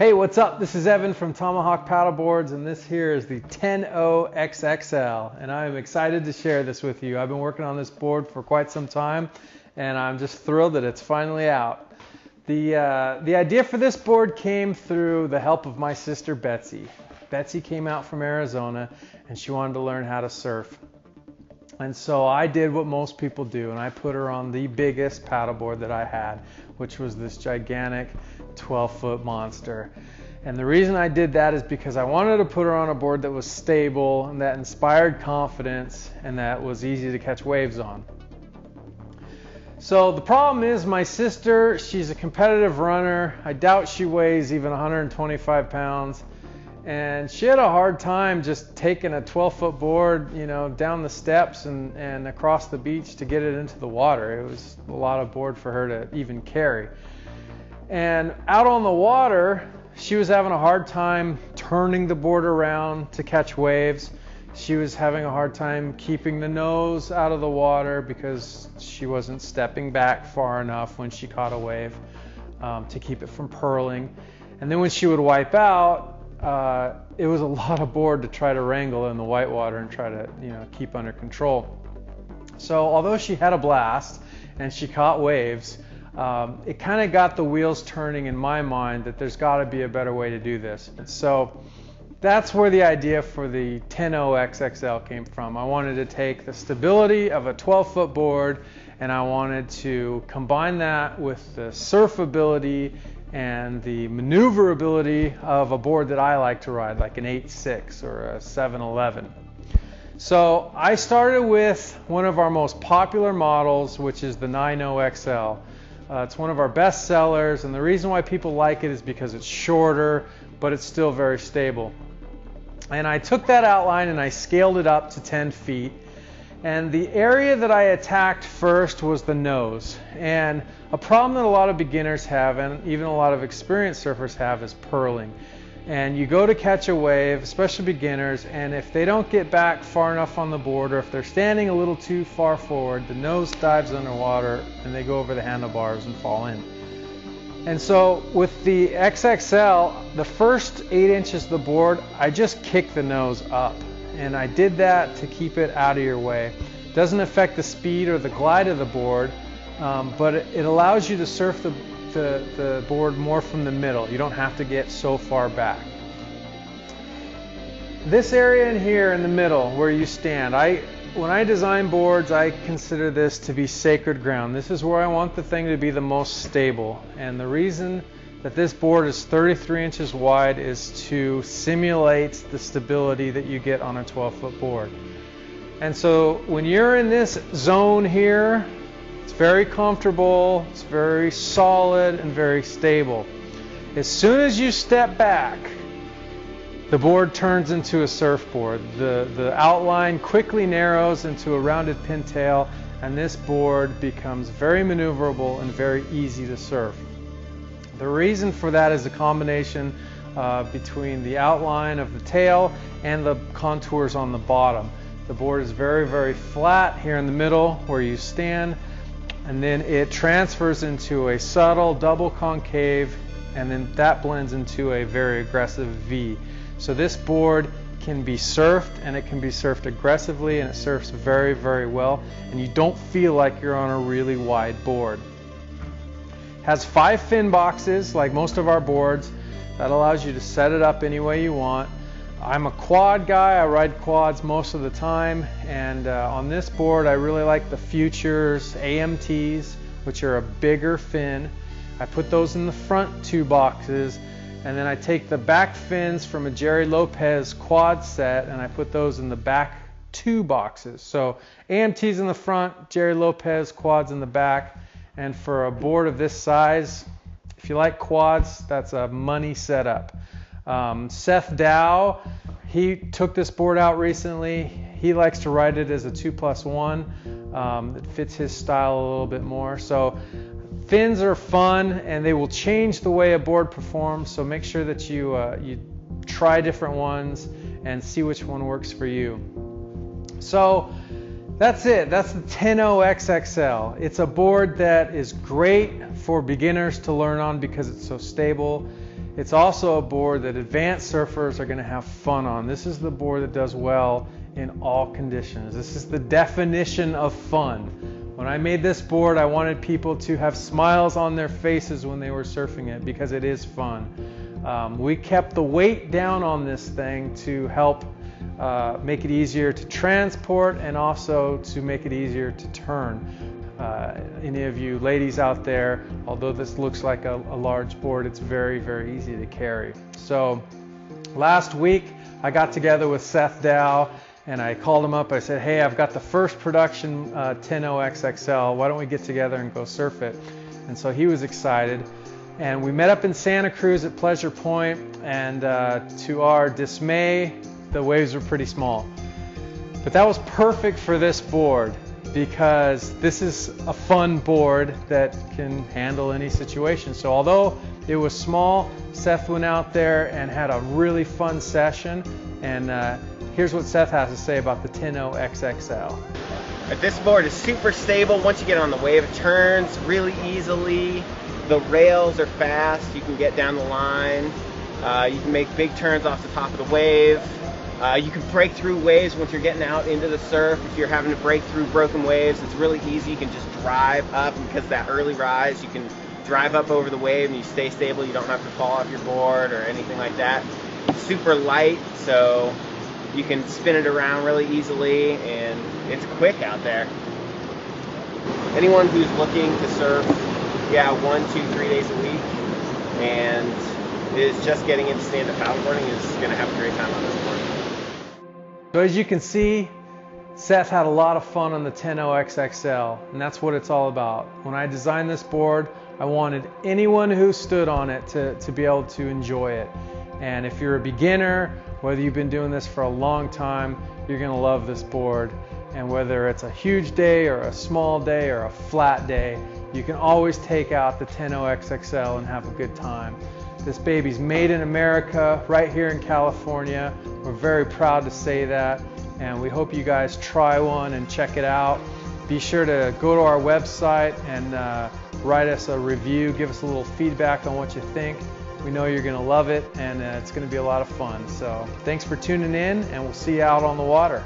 Hey, what's up? This is Evan from Tomahawk Paddleboards, and this here is the Ten-0 XXL, and I'm excited to share this with you. I've been working on this board for quite some time, and I'm just thrilled that it's finally out. The idea for this board came through the help of my sister Betsy. Betsy came out from Arizona, and she wanted to learn how to surf. And so I did what most people do, and I put her on the biggest paddleboard that I had, which was this gigantic 12-foot monster. And the reason I did that is because I wanted to put her on a board that was stable and that inspired confidence and that was easy to catch waves on. So the problem is my sister, she's a competitive runner. I doubt she weighs even 125 pounds. And she had a hard time just taking a 12-foot board, down the steps and across the beach to get it into the water. It was a lot of board for her to even carry. And out on the water, she was having a hard time turning the board around to catch waves. She was having a hard time keeping the nose out of the water because she wasn't stepping back far enough when she caught a wave to keep it from purling. And then when she would wipe out, it was a lot of board to try to wrangle in the whitewater and try to keep under control. So although she had a blast and she caught waves, it kind of got the wheels turning in my mind that there's got to be a better way to do this. So that's where the idea for the Ten-0 XXL came from. I wanted to take the stability of a 12-foot board and I wanted to combine that with the surfability and the maneuverability of a board that I like to ride, like an 8.6 or a 7.11. So I started with one of our most popular models, which is the 9.0 XL. It's one of our best sellers, and the reason why people like it is because it's shorter, but it's still very stable. And I took that outline and I scaled it up to 10 feet. And the area that I attacked first was the nose. And a problem that a lot of beginners have, and even a lot of experienced surfers have, is purling. And you go to catch a wave, especially beginners, and if they don't get back far enough on the board, or if they're standing a little too far forward, the nose dives underwater and they go over the handlebars and fall in. And so with the XXL, the first 8 inches of the board, I just kicked the nose up. And I did that to keep it out of your way. It doesn't affect the speed or the glide of the board, but it allows you to surf the board more from the middle. You don't have to get so far back. This area in here in the middle where you stand, when I design boards, I consider this to be sacred ground. This is where I want the thing to be the most stable. And the reason that this board is 33 inches wide is to simulate the stability that you get on a 12-foot board. And so when you're in this zone here, it's very comfortable, it's very solid and very stable. As soon as you step back, the board turns into a surfboard. The outline quickly narrows into a rounded pintail, and this board becomes very maneuverable and very easy to surf. The reason for that is a combination between the outline of the tail and the contours on the bottom. The board is very, very flat here in the middle where you stand, and then it transfers into a subtle double concave, and then that blends into a very aggressive V. So this board can be surfed, and it can be surfed aggressively, and it surfs very, very well, and you don't feel like you're on a really wide board. Has 5 fin boxes like most of our boards. That allows you to set it up any way you want. I'm a quad guy, I ride quads most of the time, and on this board I really like the Futures AMTs, which are a bigger fin. I put those in the front 2 boxes, and then I take the back fins from a Jerry Lopez quad set and I put those in the back 2 boxes. So AMTs in the front, Jerry Lopez quads in the back. And for a board of this size, if you like quads, that's a money setup. Seth Dow, he took this board out recently. He likes to ride it as a 2+1. It fits his style a little bit more. So fins are fun and they will change the way a board performs. So make sure that you try different ones and see which one works for you. So that's it. That's the Ten-0 XXL. It's a board that is great for beginners to learn on because it's so stable. it's also a board that advanced surfers are going to have fun on. This is the board that does well in all conditions. This is the definition of fun. When I made this board, I wanted people to have smiles on their faces when they were surfing it, because it is fun. We kept the weight down on this thing to help make it easier to transport and also to make it easier to turn. Any of you ladies out there, although this looks like a large board, it's very, very easy to carry. So last week I got together with Seth Dow and I called him up. I said, hey, I've got the first production Ten-0 XXL. Why don't we get together and go surf it? And so he was excited. And we met up in Santa Cruz at Pleasure Point, and to our dismay, the waves were pretty small. But that was perfect for this board, because this is a fun board that can handle any situation. So although it was small, Seth went out there and had a really fun session. And here's what Seth has to say about the Ten-0 XXL. This board is super stable. Once you get on the wave, it turns really easily. The rails are fast. You can get down the line. You can make big turns off the top of the wave. You can break through waves once you're getting out into the surf. If you're having to break through broken waves, it's really easy. You can just drive up, and because of that early rise, you can drive up over the wave and you stay stable. You don't have to fall off your board or anything like that. It's super light, so you can spin it around really easily, and it's quick out there. Anyone who's looking to surf 1, 2, 3 days a week and is just getting into stand-up paddleboarding is going to have a great time on this board. So as you can see, Seth had a lot of fun on the Ten-0 XXL, and that's what it's all about. When I designed this board, I wanted anyone who stood on it to be able to enjoy it. And if you're a beginner, whether you've been doing this for a long time, you're going to love this board. And whether it's a huge day or a small day or a flat day, you can always take out the Ten-0 XXL and have a good time. This baby's made in America, right here in California. We're very proud to say that, and we hope you guys try one and check it out. Be sure to go to our website and write us a review, give us a little feedback on what you think. We know you're going to love it, and it's going to be a lot of fun. So thanks for tuning in, and we'll see you out on the water.